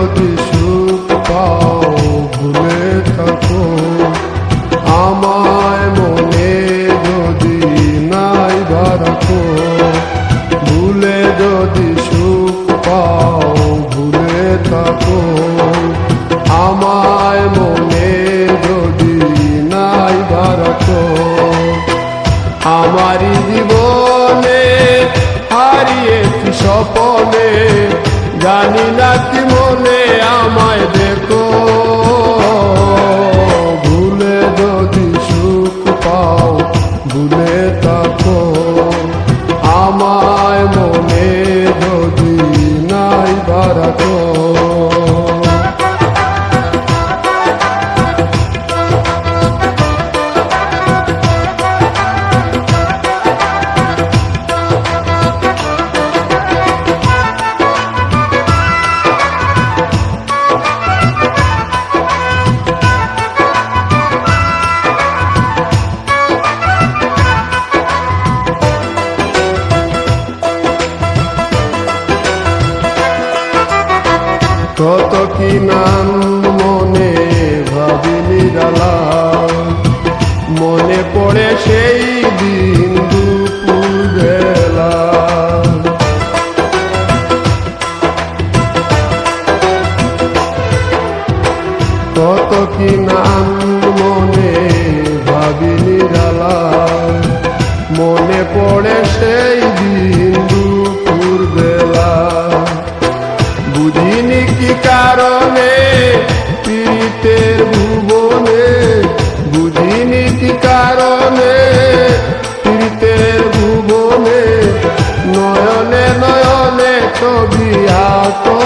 যদি সুখ পাও ভুলে থাকো আমায় মনে যদি নাই রাখো ভুলে যদি সুখ পাও ভুলে থাকো আমায় মনে যদি নাই রাখো আমারি জীবনে হারিয়েছি স্বপনে জানি না কি মনে আমায় দেখো ভুলে যদি সুখ পাও ভুলে থাকো আমায় মনে যদি নাই রাখো কত কি নাম মনে ভাবি নিরালা মনে পড়ে সেই দিন দুপুর বেলা কত কি নাম মনে ভাবি নিরালা মনে পড়ে সেই দিন দুপুর বেলা বুঝিনি কি কারণে পীড়িতের ভুবনে বুঝিনি কি কারণে পীড়িতের ভুবনে নয়নে নয়নে ছবি আঁকো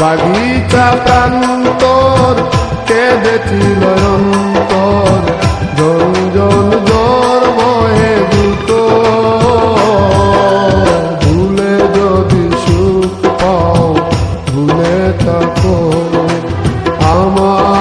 বাগিচা প্রান্তর কেঁদেছিল অন্তর জঞ্জন জ্বর বহে দ্রুত ভুলে যদি সুখ পাও ভুলে থাকো আমার